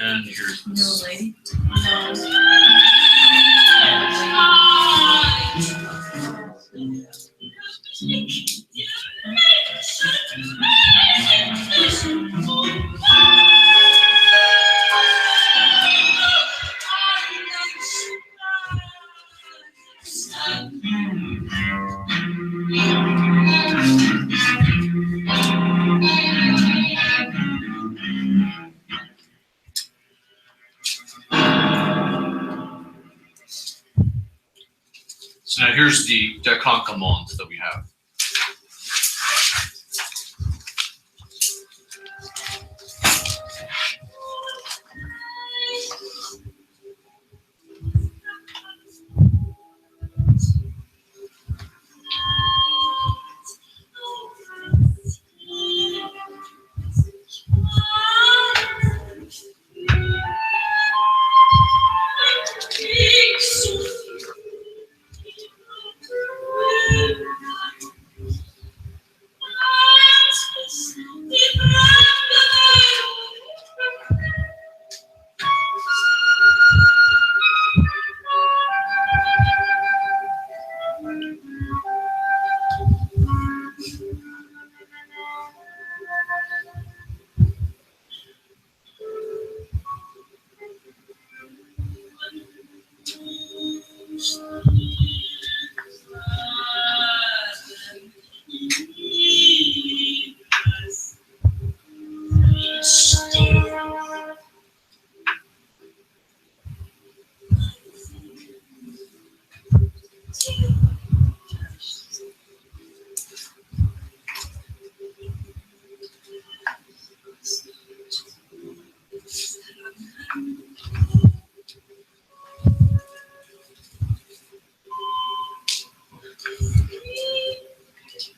And here's this. No lady. So now here's the concommand that we have.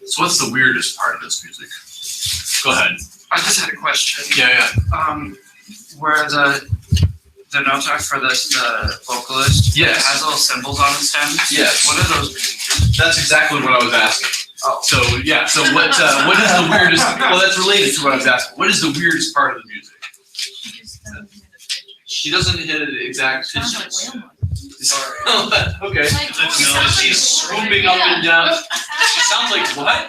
So what's the weirdest part of this music? Go ahead. I just had a question. Yeah. Where the notes are for the vocalist? Yes. It has little symbols on the stems. Yes. What are those mean? That's exactly what I was asking. Oh. So yeah. So what is the weirdest? Well, that's related to what I was asking. What is the weirdest part of the music? She doesn't hit it exact pitches. Okay. She's swooping up and down. She sounds like what?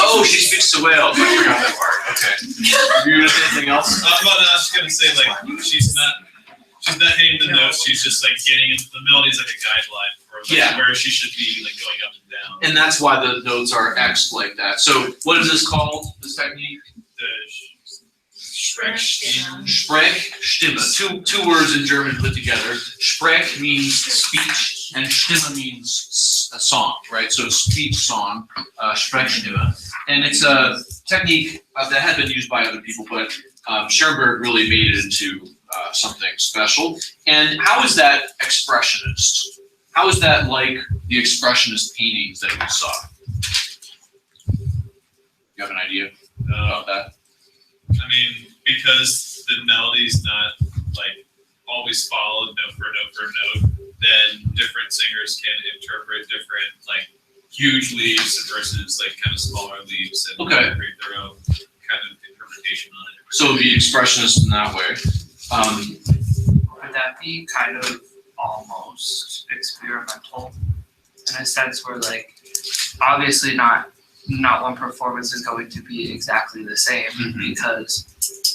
Oh, she speaks to whales. I forgot that part. Okay. You gonna say anything else? I was gonna say she's not hitting the notes. She's just getting into the melody is like a guideline for where she should be going up and down. And that's why the notes are X'd like that. So what is this called? This technique? The Sprechstimme. Sprechstimme. Two words in German put together. Sprech means speech, and Stimme means a song, right? So speech song, Sprechstimme. And it's a technique that had been used by other people, but Schoenberg really made it into something special. And how is that expressionist? How is that like the expressionist paintings that we saw? You have an idea about that? I mean, because the melody's not always followed note for note, then different singers can interpret different huge leaves versus kind of smaller leaves and create their own kind of interpretation on it. So it'd be expressionist in that way. Would that be kind of almost experimental in a sense where obviously not one performance is going to be exactly the same because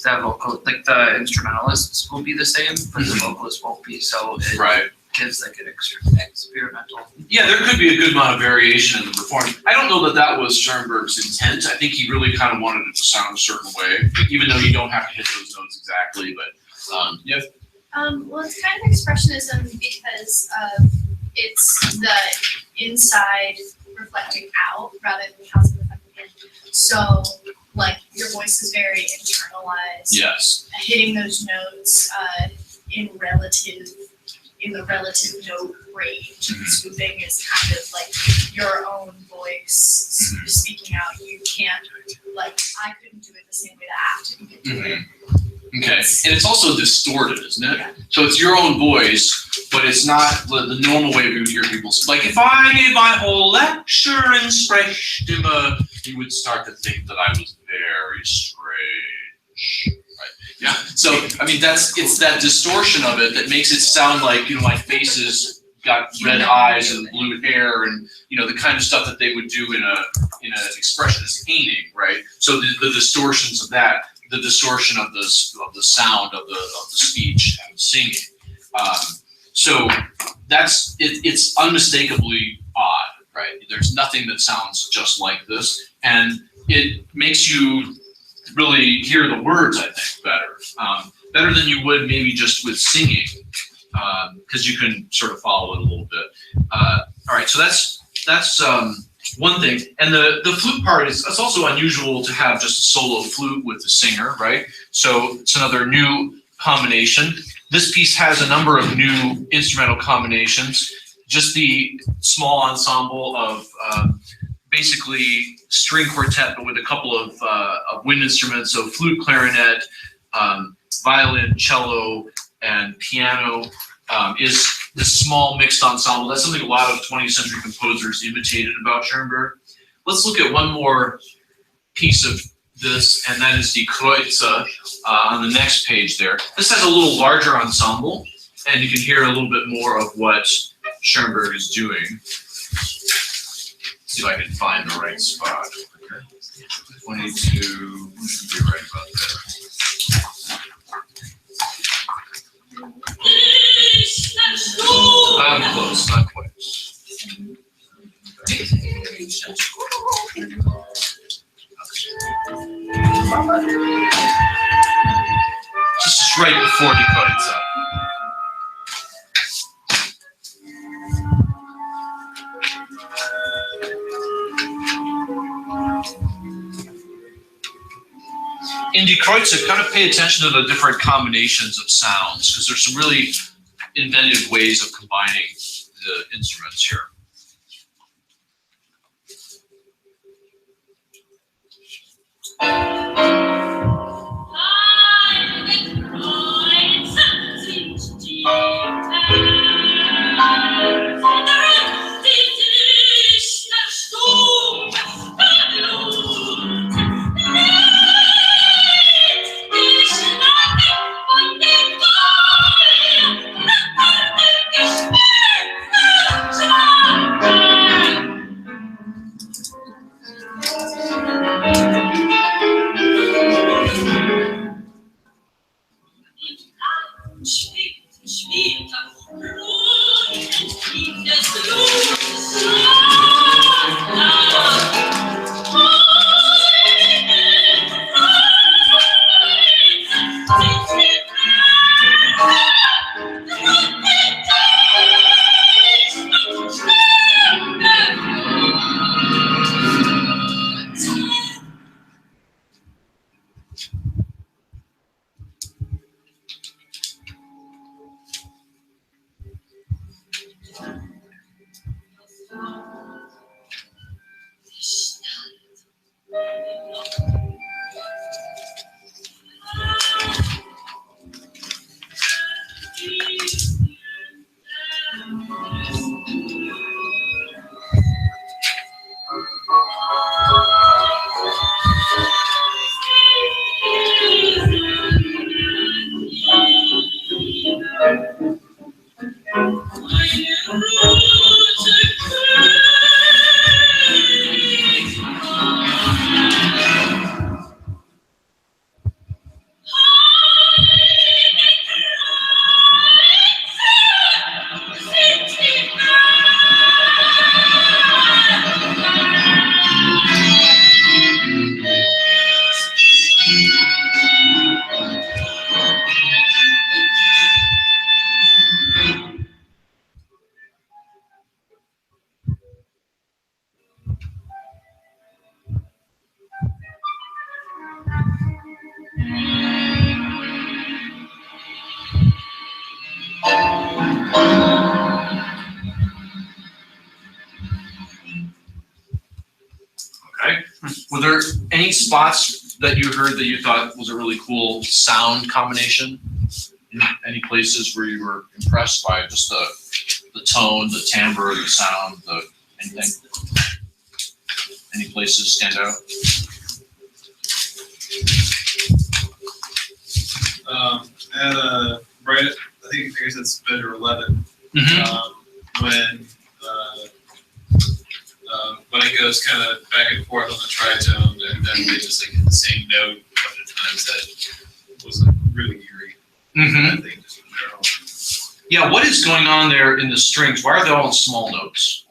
the instrumentalists will be the same, but the vocalists won't be. So it gives an experimental. Yeah, there could be a good amount of variation in the performance. I don't know that was Schoenberg's intent. I think he really kind of wanted it to sound a certain way, even though you don't have to hit those notes exactly. But yeah. Well, it's kind of expressionism because it's the inside reflecting out rather than the outside reflecting in. So, your voice is very internalized. Yes. Hitting those notes in the relative note range. Swooping is kind of your own voice speaking out. You can't I couldn't do it the same way that Afton could do it. Okay, and it's also distorted, isn't it? So it's your own voice, but it's not the normal way we would hear people. Like if I gave my whole lecture in Sprechstimme, you would start to think that I was very strange, right? Yeah. So I mean, it's that distortion of it that makes it sound like, you know, my face is got red eyes and blue hair, and you know the kind of stuff that they would do in an expressionist painting, right? So the distortions of that. The distortion of the sound of the speech and singing, so that's it. It's unmistakably odd, right? There's nothing that sounds just like this, and it makes you really hear the words, I think, better than you would maybe just with singing, because you can sort of follow it a little bit. All right, so that's one thing. And the flute part it's also unusual to have just a solo flute with the singer, right? So it's another new combination. This piece has a number of new instrumental combinations. Just the small ensemble of basically string quartet, but with a couple of wind instruments, so flute, clarinet, violin, cello, and piano is this small mixed ensemble. That's something a lot of 20th century composers imitated about Schoenberg. Let's look at one more piece of this, and that is Die Kreutze on the next page there. This has a little larger ensemble, and you can hear a little bit more of what Schoenberg is doing. Let's see if I can find the right spot. Okay. 22, we should be right about there. I'm close, not quite. Just right before Die Kreutze. In Die Kreutze, kind of pay attention to the different combinations of sounds, because there's some really inventive ways of combining the instruments here. Okay. Were there any spots that you heard that you thought was a really cool sound combination? Any places where you were impressed by just the tone, the timbre, the sound, anything? Any places stand out? Right, I guess it's measure 11. When it goes kind of back and forth on the tritone, and then they just hit the same note a bunch of times, that was really eerie. I think just in general. Yeah, what is going on there in the strings? Why are they all in small notes?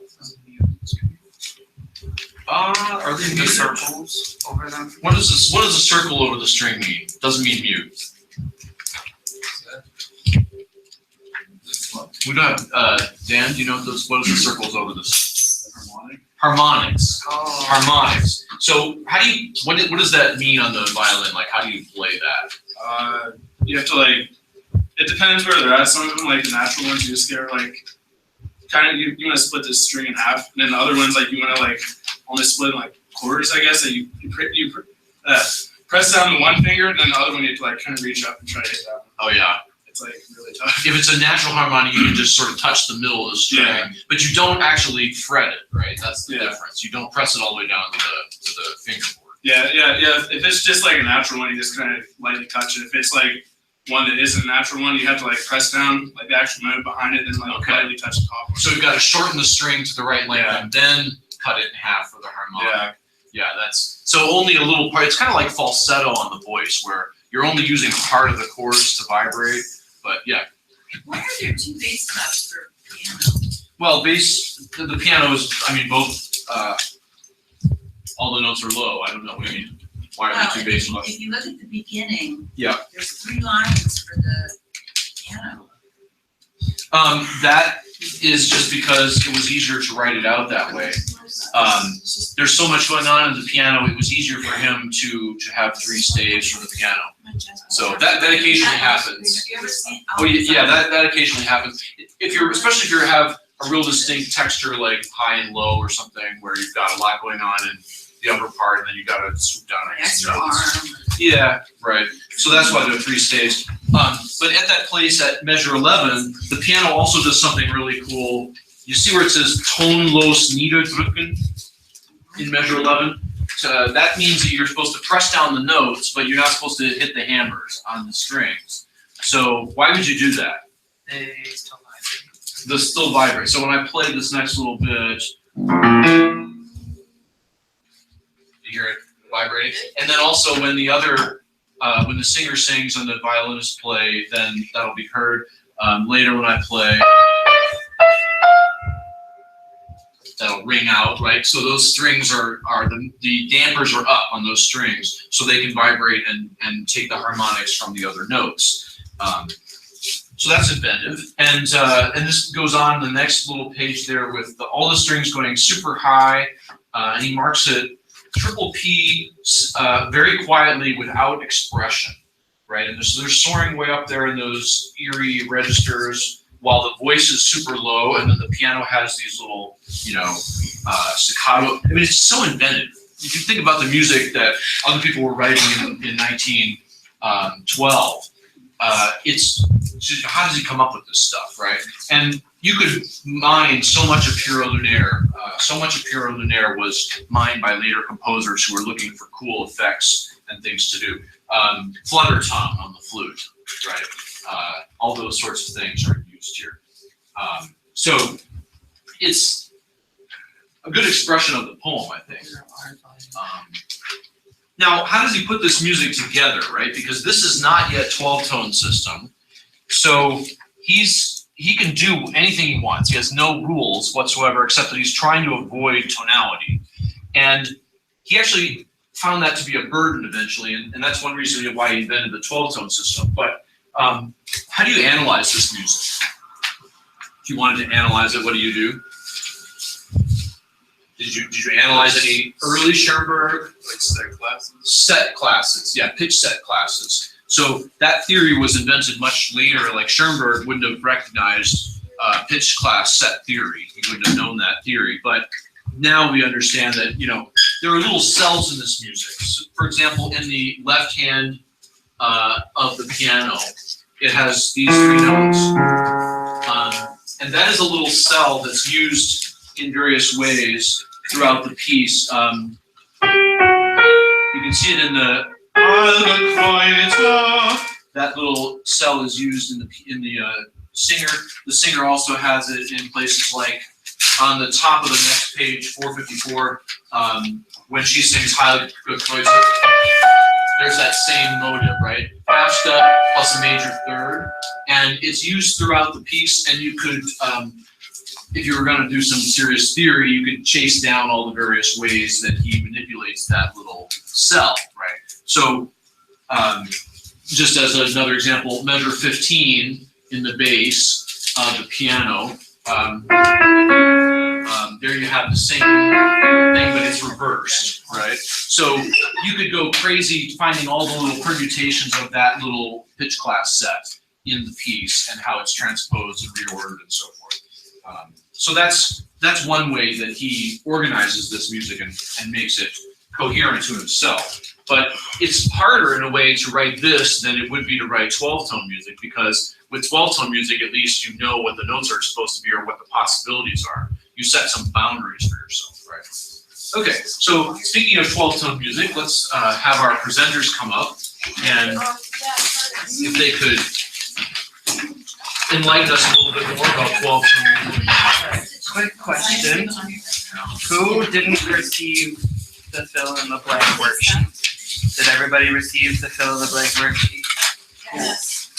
Are they The muted? circles over them. What does this? What does a circle over the string mean? Doesn't mean mute. We don't have, Dan, do you know what are the circles over this? Harmonics. Oh. Harmonics. So how do you, what does that mean on the violin? Like, how do you play that? You have to it depends where they're at. Some of them, like the natural ones, you just get kind of, you want to split this string in half. And then the other ones, you want to only split in quarters, I guess, that you press down the one finger, and then the other one you have to kind of reach up and try to hit that one. Oh yeah. It's really tough. If it's a natural harmonic, you can just sort of touch the middle of the string, but you don't actually fret it, right? That's the difference. You don't press it all the way down to the fingerboard. Yeah. If it's just a natural one, you just kind of lightly touch it. If it's one that isn't a natural one, you have to press down the actual note behind it, and then lightly touch the top. So you've got to shorten the string to the right length and then cut it in half for the harmonic. Yeah, that's so only a little part. It's kind of like falsetto on the voice, where you're only using part of the chords to vibrate. But yeah. Why are there two bass clefs for piano? Well, the piano is, both, all the notes are low. I don't know what you mean. Why are there two bass clefs? If you look at the beginning, Yeah. there's 3 lines for the piano. That is just because it was easier to write it out that way. There's so much going on in the piano, it was easier for him to have 3 staves for the piano. So that occasionally happens. Have you ever seen? Oh yeah, that occasionally happens. Especially if you have a real distinct texture like high and low or something, where you've got a lot going on in the upper part, and then you got to swoop down and Extra arm. Yeah, right. So that's why there are 3 staves. But at that place at measure 11, the piano also does something really cool. You see where it says tonlos niederdrücken in measure 11? That means that you're supposed to press down the notes, but you're not supposed to hit the hammers on the strings. So why would you do that? They still vibrate. They'll still vibrate. So when I play this next little bit, you hear it vibrating? And then also when the singer sings and the violinist play, then that'll be heard. Later when I play, that'll ring out, right? So those strings the dampers are up on those strings, so they can vibrate and take the harmonics from the other notes. So that's inventive, and this goes on the next little page there with all the strings going super high, and he marks it triple P very quietly without expression, right? And so they're soaring way up there in those eerie registers, while the voice is super low, and then the piano has these little, staccato. It's so inventive. If you think about the music that other people were writing in 1912, it's just, how does he come up with this stuff, right? And you could mine so much of Puro Lunaire. So much of Puro Lunaire was mined by later composers who were looking for cool effects and things to do. Flutter tongue on the flute, right? All those sorts of things are used here. So it's a good expression of the poem, I think. Now, how does he put this music together, right? Because this is not yet 12-tone system. So he can do anything he wants. He has no rules whatsoever, except that he's trying to avoid tonality. And he actually found that to be a burden eventually, and that's one reason why he invented the 12-tone system. But how do you analyze this music? If you wanted to analyze it, what do you do? Did you analyze any early Schoenberg? Like set classes? Set classes, yeah, pitch set classes. So that theory was invented much later. Like Schoenberg wouldn't have recognized pitch class set theory. He wouldn't have known that theory. But now we understand that, there are little cells in this music. So, for example, in the left hand of the piano, it has these 3 notes. And that is a little cell that's used in various ways throughout the piece. You can see it in the that little cell is used in the singer. The singer also has it in places like on the top of the next page, 454, when she sings Heilige Kreuz, there's that same motive, right? Half step plus a major third, and it's used throughout the piece. And you could, if you were going to do some serious theory, you could chase down all the various ways that he manipulates that little cell, right? So, just as another example, measure 15 in the bass of the piano. There you have the same thing, but it's reversed, right? So you could go crazy finding all the little permutations of that little pitch class set in the piece and how it's transposed and reordered and so forth. So that's one way that he organizes this music and makes it coherent to himself. But it's harder in a way to write this than it would be to write 12-tone music, because with 12-tone music, at least you know what the notes are supposed to be or what the possibilities are. You set some boundaries for yourself, right? Okay, so speaking of 12-tone music, let's have our presenters come up, and if they could enlighten us a little bit more about 12-tone music. Quick question. Who didn't receive the fill in the blank worksheet? Did everybody receive the fill in the blank worksheet? Yes.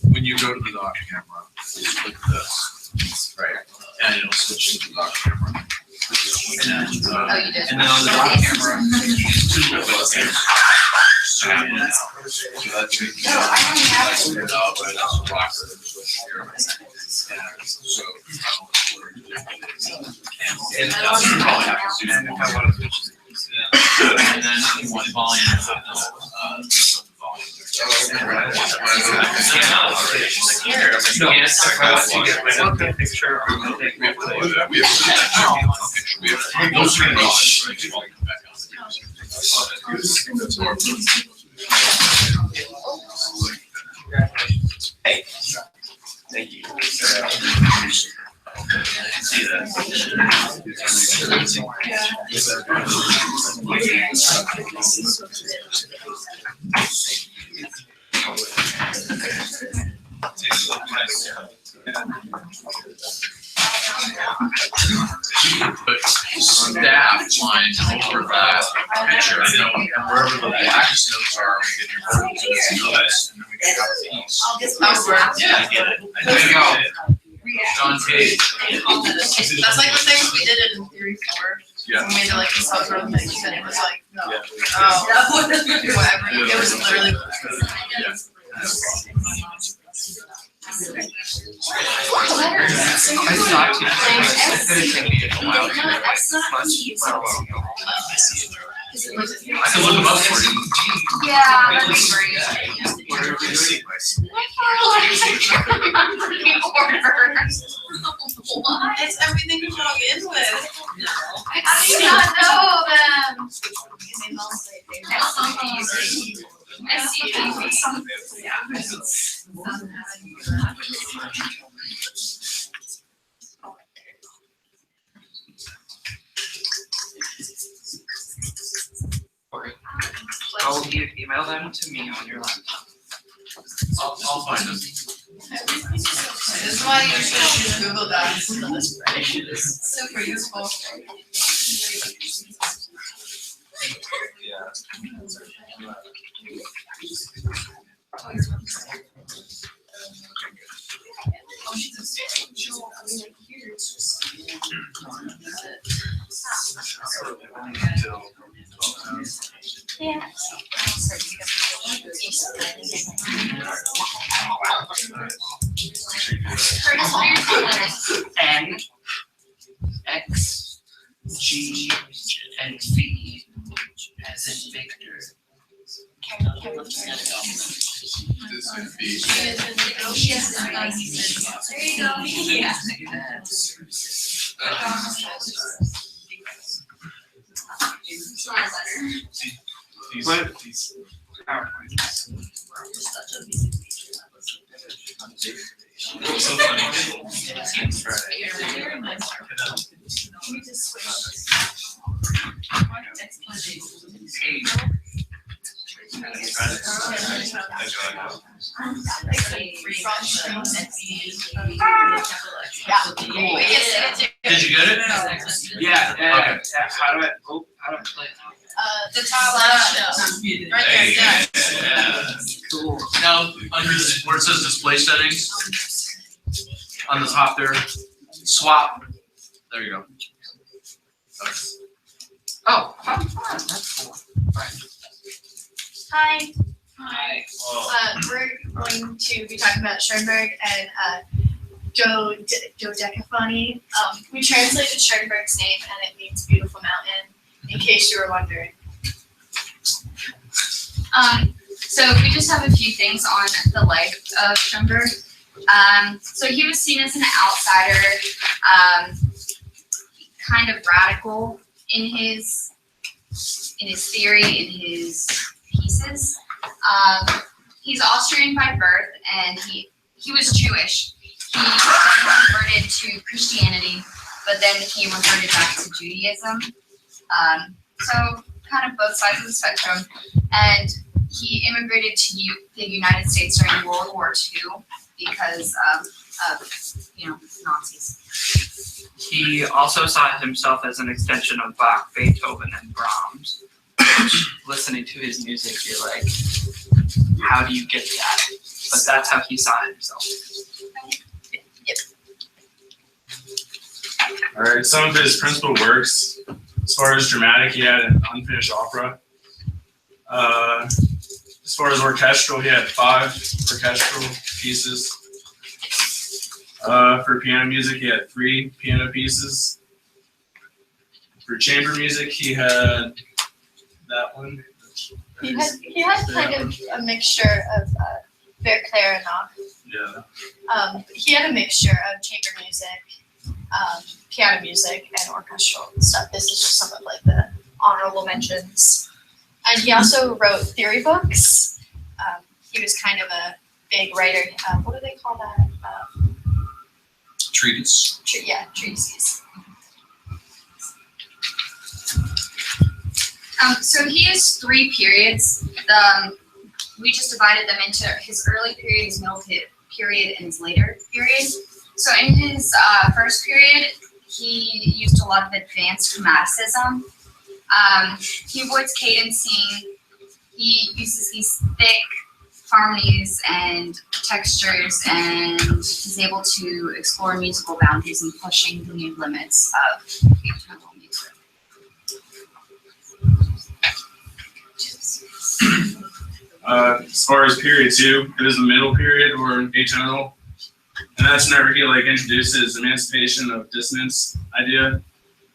When you go to the dock camera, you click this, right? And it'll switch to the dock camera. And then on the dock camera, these 2 of us. So that's it. And then one volume. Thank you. See that? But staff line over that picture, and wherever the blackest notes are, we get your vocals and notes, and then we can have a piece. Yeah, I get it. There you go. John Page. That's like the things we did in theory 4. Yeah. We made like the subgroup things and it was like, no. Yeah. Oh, whatever. It was literally. I thought you it's gonna take me a while to get like much. I can look them up for you. Yeah, that'd be great. What are we doing? What? It's everything to log in with. How do you not know them? Oh, you email them to me on your laptop. I'll find them. This is why you should use Google Docs for this spreadsheet. It's super useful. N, X, G, and V, as in Victor. Carry. This would be. There you go. Yeah. What? It's so funny. Did you get it? Yeah, Okay. how do I play it? The top left. Right there, yeah. Yeah. Cool. Now, under where it says display settings, on the top there, swap. There you go. Oh, that's cool. Hi. Hi. We're going to be talking about Schoenberg and dodecaphony. We translated Schoenberg's name and it means beautiful mountain, in case you were wondering. So we just have a few things on the life of Schoenberg. So he was seen as an outsider, kind of radical in his theory, in his pieces. He's Austrian by birth, and he was Jewish. He then converted to Christianity, but then he reverted back to Judaism. So kind of both sides of the spectrum. And he immigrated to the United States during World War II because of Nazis. He also saw himself as an extension of Bach, Beethoven, and Brahms. Listening to his music, you're like, how do you get that? But that's how he saw himself. Alright, some of his principal works, as far as dramatic, he had an unfinished opera. As far as orchestral, he had 5 orchestral pieces. For piano music, he had 3 piano pieces. For chamber music, he had that one. He had kind of a mixture of Verclair and Bach. Yeah. He had a mixture of chamber music, piano music, and orchestral stuff. This is just some of like the honorable mentions. And he also wrote theory books. He was kind of a big writer. What do they call that? Treatise. Treatises. So he has 3 periods. We just divided them into his early period, his middle period, and his later period. So in his first period, he used a lot of advanced chromaticism. He avoids cadencing. He uses these thick harmonies and textures, and is able to explore musical boundaries and pushing the new limits of atonal music. As far as period 2, it is the middle period or atonal, and that's whenever he introduces emancipation of dissonance idea,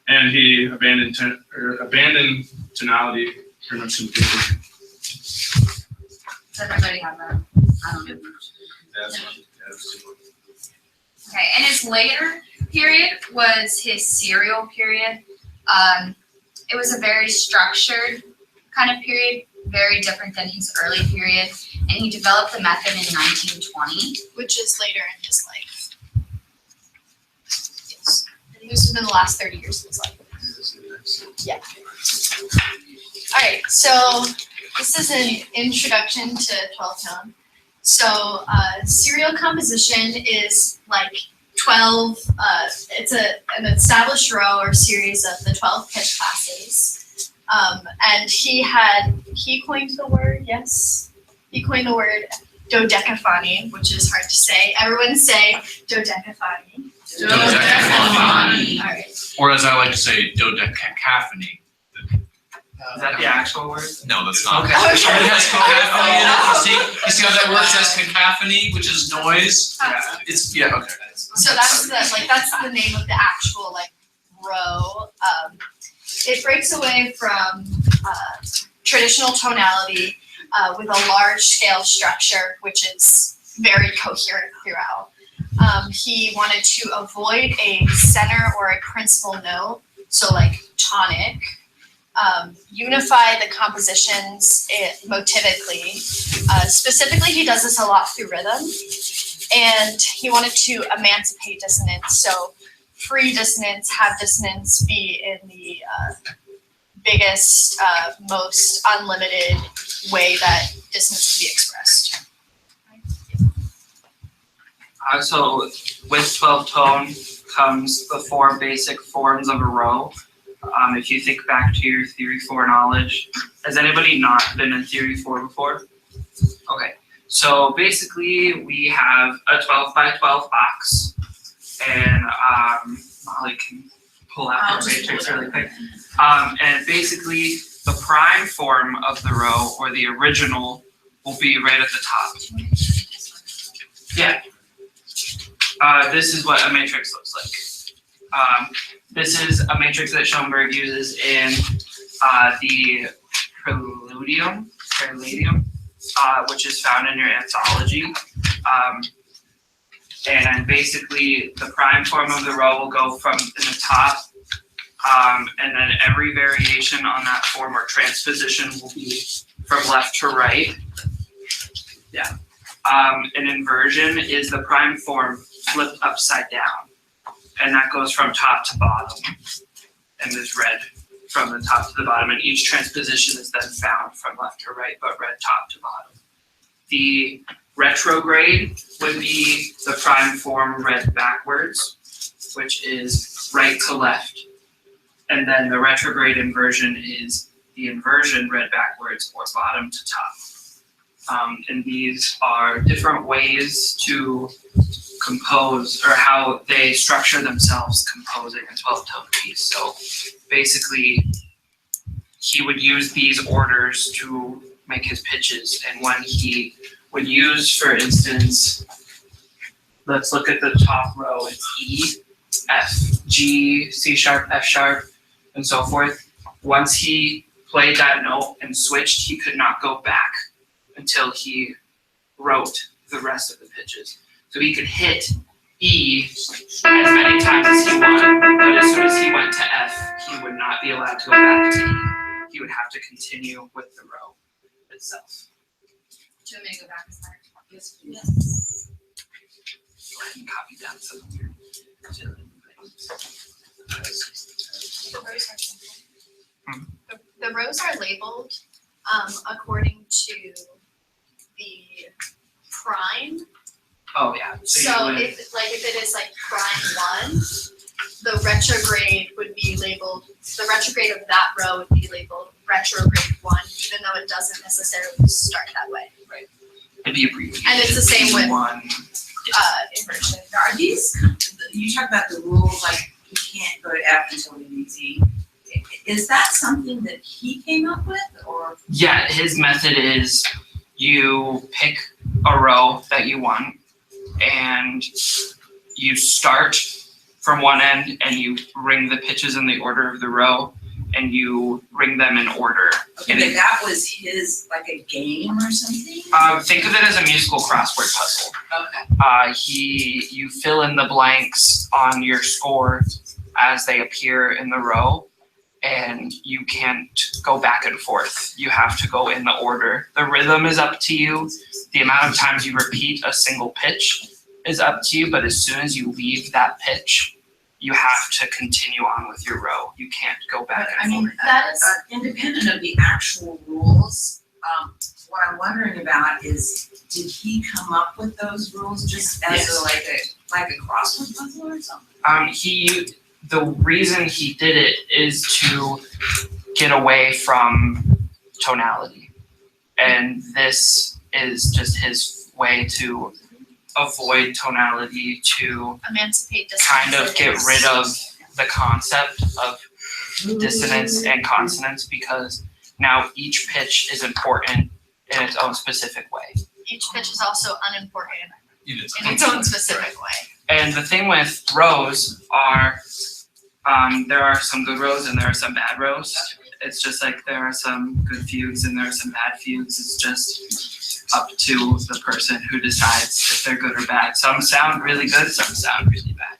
and he abandoned tonality pretty much completely. Does everybody have that? I don't know. Okay, and his later period was his serial period. It was a very structured kind of period, very different than his early period, and he developed the method in 1920. Which is later in his life. Yes. And this has been the last 30 years of his life. Yeah. All right, so this is an introduction to 12 tone. So serial composition is like 12, it's an established row or series of the 12 pitch classes. And he coined the word, yes? He coined the word dodecaphony, which is hard to say. Everyone say dodecaphony. Dodecaphony. All right. Or as I like to say, dodecaphony. Is that the actual word? No, that's not. Okay. It has cacophony in it. You see how that word says cacophony, which is noise? It's, yeah, okay. So that's the name of the actual row. it breaks away from traditional tonality with a large scale structure, which is very coherent throughout. He wanted to avoid a center or a principal note, so like tonic, unify the compositions motivically. Specifically, he does this a lot through rhythm, and he wanted to emancipate dissonance. So free dissonance, have dissonance be in the biggest, most unlimited way that dissonance can be expressed. So with 12 tone comes the 4 basic forms of a row. If you think back to your Theory 4 knowledge, has anybody not been in Theory 4 before? Okay, so basically we have a 12 by 12 box, and Molly can pull out I'll the just matrix pull it really quick. And basically the prime form of the row, or the original, will be right at the top. Yeah. This is what a matrix looks like. This is a matrix that Schoenberg uses in the Preludium, which is found in your anthology. And basically, the prime form of the row will go from in the top, and then every variation on that form or transposition will be from left to right. Yeah. An inversion is the prime form flipped upside down, and that goes from top to bottom, and is read from the top to the bottom, and each transposition is then found from left to right, but read top to bottom. The retrograde would be the prime form read backwards, which is right to left, and then the retrograde inversion is the inversion read backwards or bottom to top. And these are different ways to compose, or how they structure themselves composing a 12-tone piece. So basically, he would use these orders to make his pitches, and when he would use, for instance, let's look at the top row, it's E, F, G, C sharp, F sharp, and so forth. Once he played that note and switched, he could not go back until he wrote the rest of the pitches. So he could hit E as many times as he wanted, but as soon as he went to F, he would not be allowed to go back to E. He would have to continue with the row itself. Do you want me to go back a second? Yes, please. Go ahead and copy down some of your The rows are simple. The rows are labeled according to the prime. Oh yeah. So you would, if it is like prime 1, the retrograde would be labeled, the retrograde of that row would be labeled retrograde 1, even though it doesn't necessarily start that way. it'd be abbreviated. And it's the same with one. inversion. Are these, you talk about the rules, like you can't go to F until you read Z. Is that something that he came up with, or? Yeah, his method is you pick a row that you want, and you start from one end and you ring the pitches in the order of the row, and you ring them in order. Okay, but that was his, like a game or something? Think of it as a musical crossword puzzle. Okay. You fill in the blanks on your score as they appear in the row, and you can't go back and forth. You have to go in the order. The rhythm is up to you. The amount of times you repeat a single pitch is up to you, but as soon as you leave that pitch, you have to continue on with your row. You can't go back But I and mean, forth. that is independent of the actual rules. What I'm wondering about is, did he come up with those rules just as Yes. like a crossword puzzle or something? The reason he did it is to get away from tonality. And this is just his way to avoid tonality, to Emancipate dissonance. kind of get rid of the concept of dissonance and consonance, because now each pitch is important in its own specific way. Each pitch is also unimportant In its in its own specific way. And the thing with rows are There are some good rows and there are some bad rows. It's just like there are some good fugues and there are some bad fugues. It's just up to the person who decides if they're good or bad. Some sound really good, some sound really bad.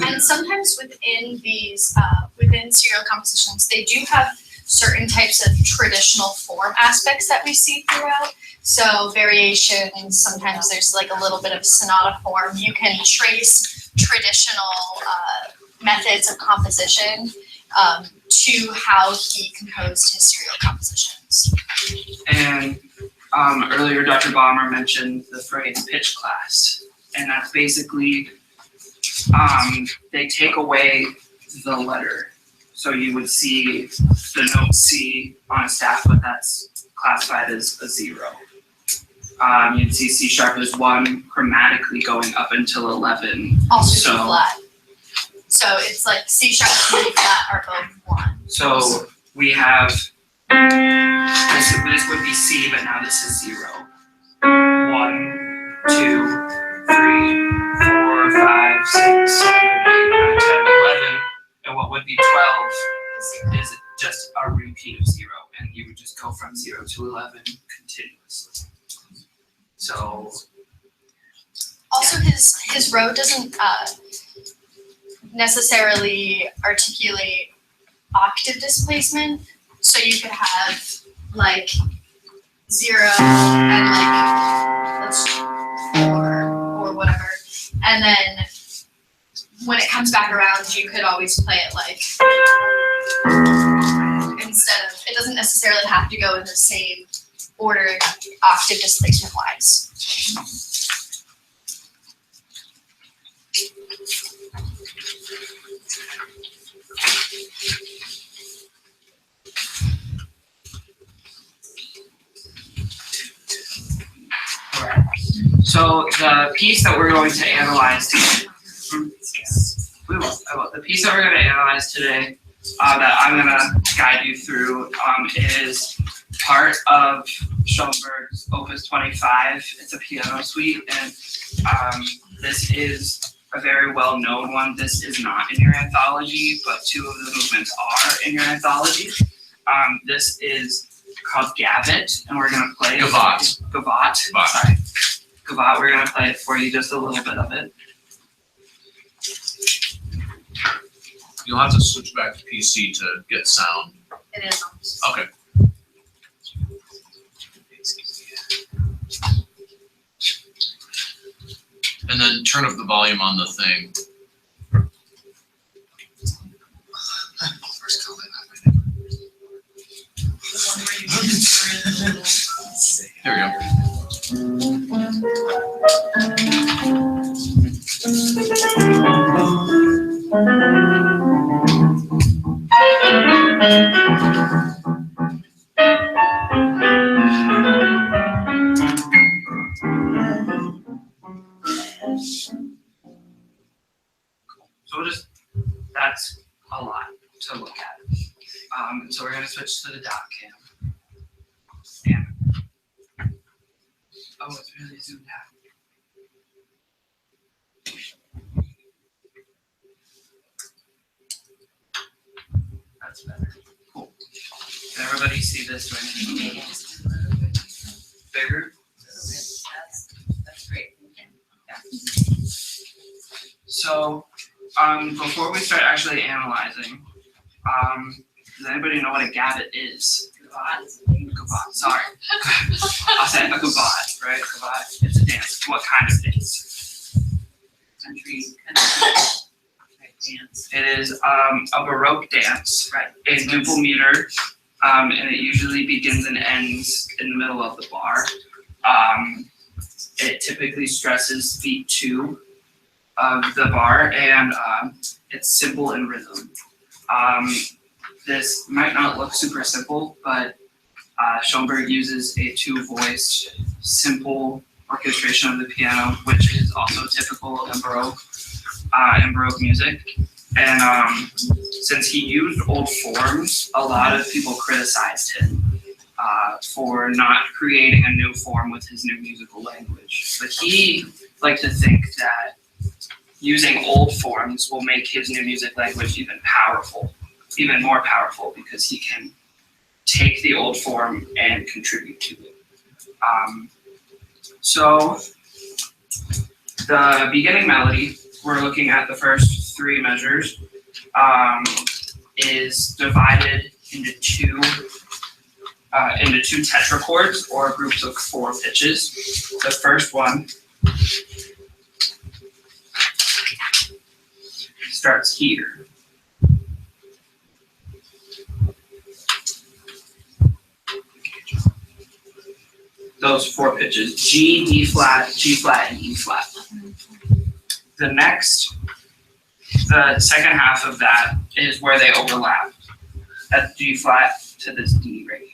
And sometimes within these, within serial compositions, they do have certain types of traditional form aspects that we see throughout. So variations, sometimes there's like a little bit of sonata form. You can trace traditional methods of composition to how he composed his serial compositions. And earlier Dr. Balmer mentioned the phrase pitch class. And that's basically, they take away the letter. So you would see the note C on a staff, but that's classified as a 0. You'd see C sharp as 1 chromatically going up until 11. Also So- B flat. So it's like C sharp and B flat are both 1. So we have, this would be C, but now this is 0. 1, 2, 3, 4, 5, 6, 7, 8, 9, 10, 11. And what would be 12 is just a repeat of 0. And you would just go from 0 to 11 continuously. So, Also, his row doesn't necessarily articulate octave displacement. So you could have like 0 and like let's 4 or whatever, and then when it comes back around, you could always play it like instead of. It doesn't necessarily have to go in the same order octave displacement wise. So the piece that we're going to analyze today, the piece that we're going to analyze today, that I'm going to guide you through, is part of Schoenberg's Opus 25. It's a piano suite, and this is a very well-known one. This is not in your anthology, but 2 of the movements are in your anthology. This is called Gavotte, and we're going to play Gavotte. Gavotte. Sorry. Gavotte, we're going to play it for you, just a little bit of it. You'll have to switch back to PC to get sound. It is almost. Okay. And then turn up the volume on the thing. There we go. So that's a lot to look at. So we're gonna switch to the dot cam. And, oh, it's really zoomed out. That's better. Cool. Can everybody see this right? Bigger? That's great. So, before we start actually analyzing, does anybody know what a gavotte is? Gavotte, sorry. I'll say a gavotte, right? Gavotte, it's a dance. What kind of dance? Country dance. It is a Baroque dance, right? A duple meter, and it usually begins and ends in the middle of the bar. It typically stresses beat 2 of the bar, and it's simple in rhythm. This might not look super simple, but Schoenberg uses a 2-voiced simple orchestration of the piano, which is also typical in Baroque music. And since he used old forms, a lot of people criticized him for not creating a new form with his new musical language. But he liked to think that using old forms will make his new music language even more powerful, because he can take the old form and contribute to it. So the beginning melody, we're looking at the first three measures, is divided into two tetrachords, or groups of 4 pitches. The first one starts here. Those 4 pitches: G, D flat, G flat, and E flat. The second half of that is where they overlap. That's G flat to this D right here.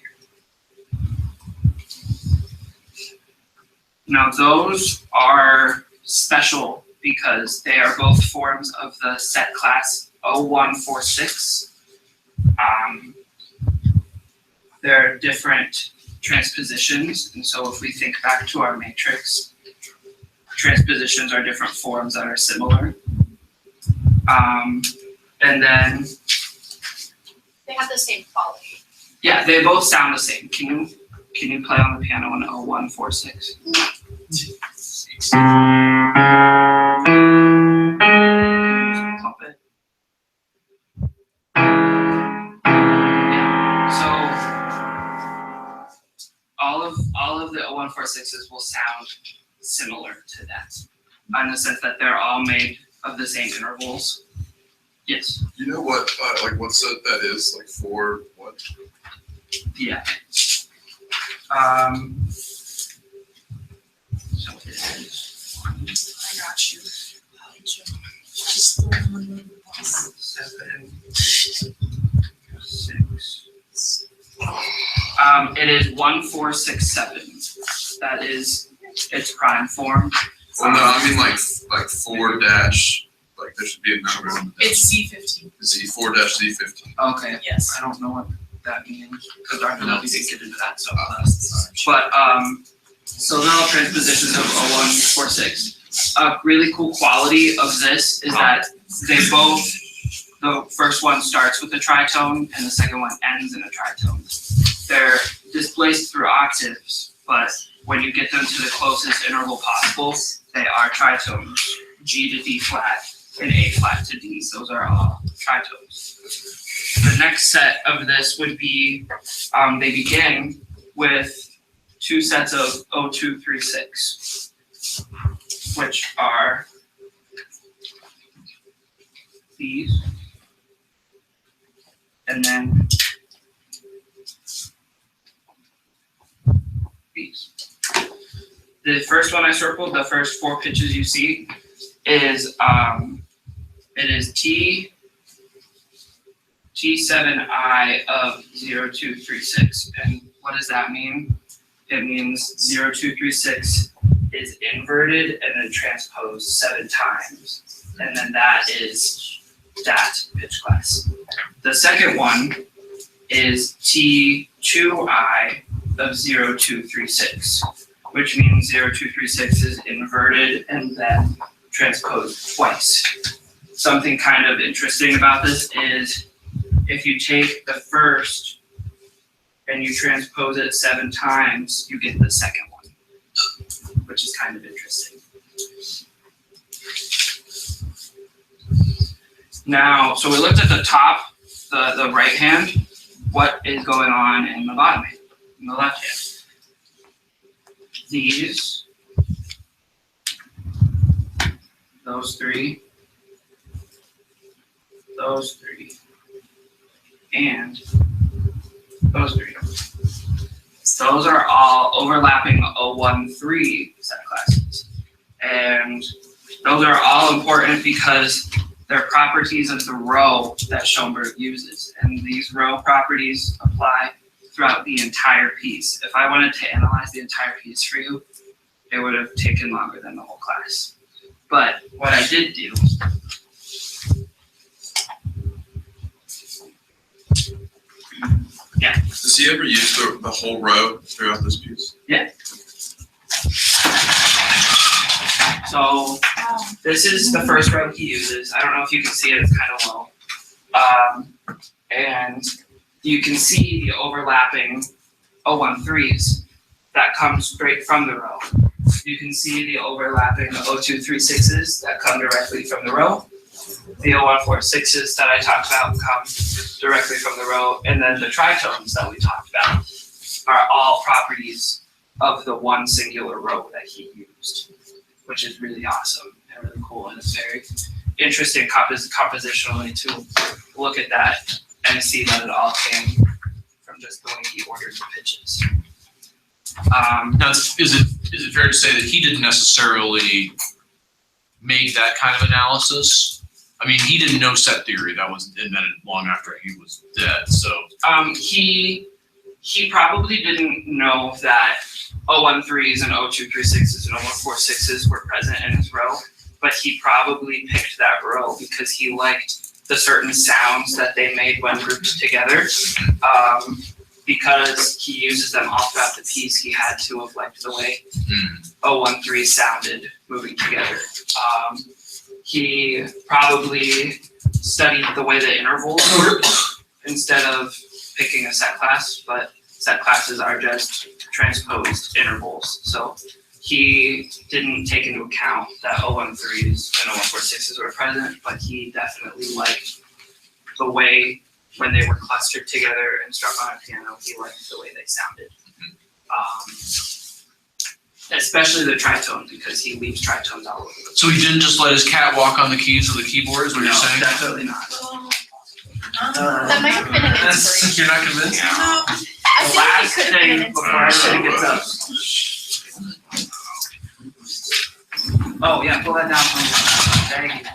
Now those are special because they are both forms of the set class 0146. They're different transpositions, and so if we think back to our matrix, transpositions are different forms that are similar. And then, They have the same quality. yeah, they both sound the same. Can you play on the piano in 0146? Pump it. Yeah, so all of the 0146s will sound similar to that, in the sense that they're all made of the same intervals. Yes. You know what, what set that is, like 4, what? Yeah. So it is I got you. Just the one with the boss. 7, 6. It is 1467. That is its prime form. Well, no, I mean like 4 dash, like there should be a number. It's Z15. Z4 dash Z15. Okay. Yes. I don't know what that means, because we didn't get into that so Sorry. But so they're all transpositions of 0146. A really cool quality of this is that the first one starts with a tritone and the second one ends in a tritone. They're displaced through octaves, but when you get them to the closest interval possible, they are tritones. G to D flat and A flat to D. Those are all tritones. The next set of this would be, they begin with 2 sets of 0236, which are these, and then these. The first one I circled, the first 4 pitches you see, is it is T7I of 0236. And what does that mean? It means 0236 is inverted and then transposed 7 times. And then that is that pitch class. The second one is T2I of 0236, which means 0236 is inverted and then transposed twice. Something kind of interesting about this is if you take the first and you transpose it 7 times, you get the second one, which is kind of interesting. Now, so we looked at the top, the right hand. What is going on in the bottom hand, in the left hand? These, those 3, those 3, and those 3. Those are all overlapping 013 set classes. And those are all important because they're properties of the row that Schoenberg uses. And these row properties apply throughout the entire piece. If I wanted to analyze the entire piece for you, it would have taken longer than the whole class. But what I did do, yeah. Does he ever use the whole row throughout this piece? So This is the first row he uses. I don't know if you can see it, it's kind of low. And you can see the overlapping 013s that come straight from the row. You can see the overlapping 0236s that come directly from the row. The 0146s that I talked about come directly from the row. And then the tritones that we talked about are all properties of the one singular row that he used, which is really awesome and really cool. And it's very interesting compositionally to look at that and see that it all came from just the way he ordered the pitches. Now, is it fair to say that he didn't necessarily make that kind of analysis? I mean, he didn't know set theory. That was invented long after he was dead. So He probably didn't know that 013s and 0236s and 0146s were present in his row, but he probably picked that row because he liked the certain sounds that they made when grouped together. Because he uses them all throughout the piece, he had to have liked the way 013 sounded moving together. He probably studied the way the intervals worked instead of picking a set class, but set classes are just transposed intervals. So he didn't take into account that 013s and 0146s were present, but he definitely liked the way when they were clustered together and struck on a piano, he liked the way they sounded. Especially the tritone, because he leaves tritones all over the place. So he didn't just let his cat walk on the keys of the keyboard, is what you're No, saying? definitely not. That might have been an inspiration. You're not convinced? I The feel like last it could have been an thing before inspiration. everybody gets up. Oh yeah, pull that down for me. Thank you.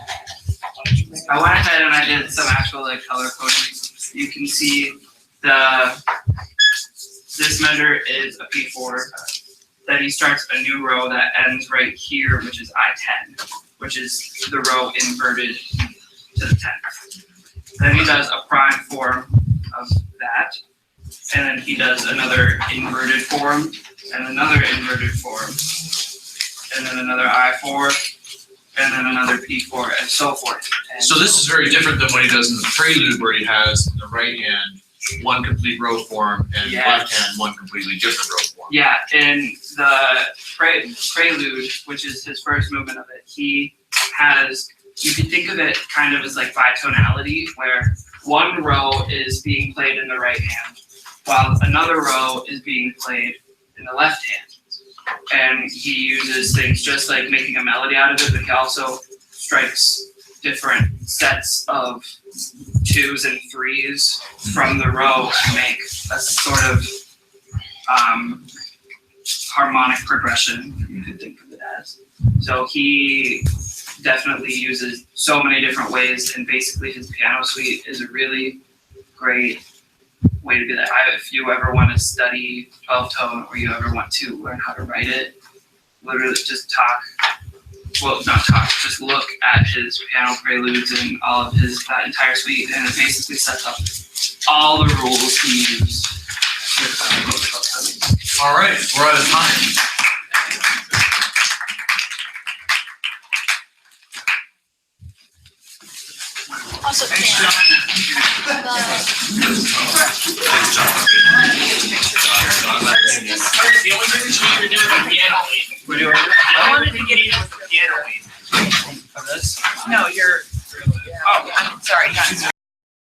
I went ahead and I did some actual like color coding. You can see this measure is a P4. Then he starts a new row that ends right here, which is I10, which is the row inverted to the 10th. Then he does a prime form of that, and then he does another inverted form, and another inverted form, and then another I4, and then another P4, and so forth. And So this is very different than what he does in the prelude, where he has in the right hand one complete row form and Yes. left hand one completely different row form. Yeah, in the prelude, which is his first movement of it, he has, you can think of it kind of as like bitonality, where one row is being played in the right hand, while another row is being played in the left hand. And he uses things just like making a melody out of it, but he also strikes different sets of 2s and 3s from the row to make a sort of harmonic progression, you could think of it as. So he definitely uses so many different ways, and basically his piano suite is a really great way to do that. If you ever want to study 12-tone, or you ever want to learn how to write it, literally just just look at his piano preludes and all of that entire suite, and it basically sets up all the rules he used. All right, we're out of time. Also, Thanks, yeah, John. Thanks, John. The only thing we should be doing is the piano lead. We're doing I wanted to get into the piano lead. of this. No, you're, Oh, I'm sorry,